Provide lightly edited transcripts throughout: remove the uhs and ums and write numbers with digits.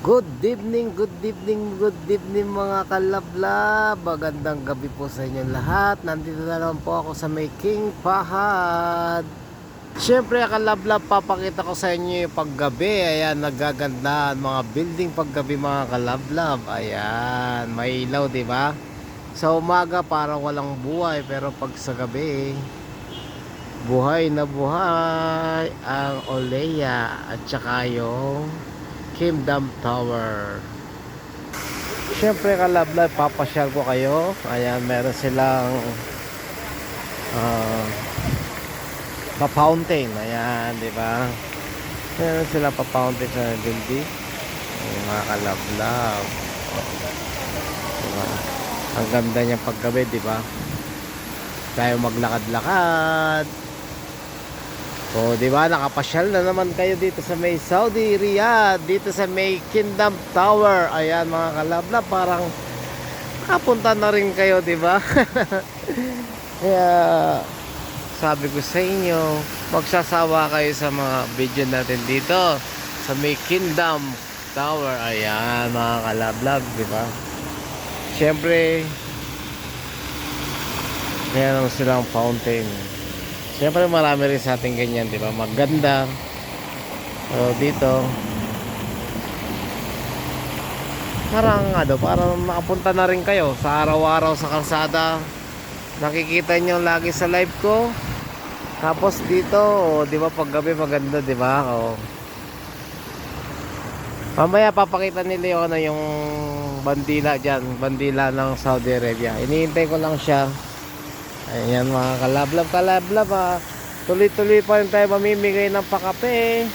Good evening, good evening mga kalablab. Magandang gabi po sa inyo lahat. Nandito na naman po ako sa may King Fahad. Siyempre kalablab, papakita ko sa inyo yung paggabi. Ayan, nagagandahan mga building paggabi mga kalablab. Ayan, may ilaw, di ba? Sa umaga parang walang buhay, pero pag sa gabi, buhay na buhay ang Olea at saka yung Kingdom Tower. Siyempre kalablab, papasyal ko kayo. Ayan, meron silang uh, pa-fountain. Ayan, di ba? Meron silang pa-fountain sa building. Ayan, mga kalablab. Diba? Ang ganda niya paggabi, di ba? Tayo maglakad-lakad. O, di ba, nakapasyal na naman kayo dito sa may Saudi Riyadh, dito sa may Kingdom Tower. Ayan mga kalablab, parang nakapunta na rin kayo, di ba? Kaya sabi ko sa inyo, magsasawa kayo sa mga video natin dito sa may Kingdom Tower. Ayan mga kalablab, di ba? Siyempre, meron silang fountain. Siyempre marami rin sa ating ganyan, di ba? Maganda. So dito parang nakapunta na rin kayo sa araw-araw sa kalsada. Nakikita nyo lagi sa live ko. Tapos dito, di ba pag gabi maganda, di ba? Mamaya papakita nila yung bandila dyan, bandila ng Saudi Arabia. Iniintay ko lang siya. Ayan mga kalablab, tuloy-tuloy pa rin tayo mamimigay ng pakape.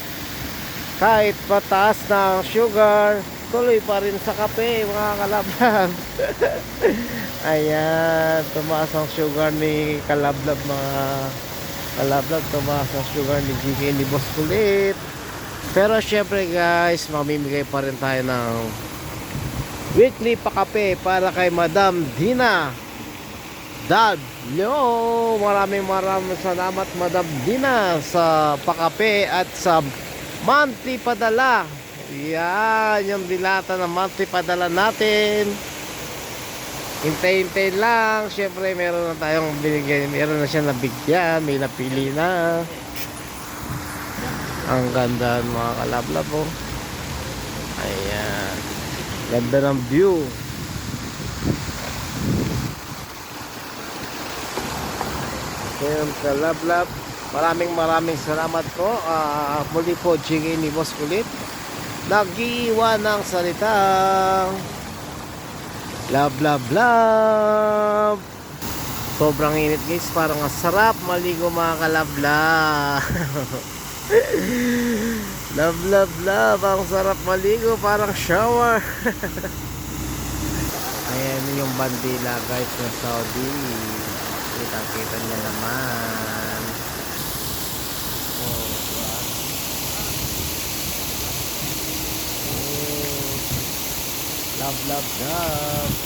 Kahit pataas ng sugar, tuloy pa rin sa kape mga kalablab. Ayan, tumaas ang sugar ni kalablab mga kalablab, tumaas ang sugar ni GK ni Boss Kulit. Pero syempre guys, mamimigay pa rin tayo ng weekly pakape para kay Madam Dina Dad. Yo, maraming salamat Madam Dina sa pakape at sa monthly padala. Yan, yung dilata ng monthly padala natin. Hintay-hintay lang. Siyempre meron na tayong binigyan, meron na siya nabigyan, may napili na. Ang ganda mga kalablab po. Ayan, ganda ng view. Ayan kalablab, maraming salamat po. Muli po GK ni Boss Kulit, nag-iwan ng salitang love. Sobrang init guys, parang sarap maligo mga kalablab. love, ang sarap maligo, parang shower. Ayan yung bandila guys na Saudi. Kita niya naman. Love.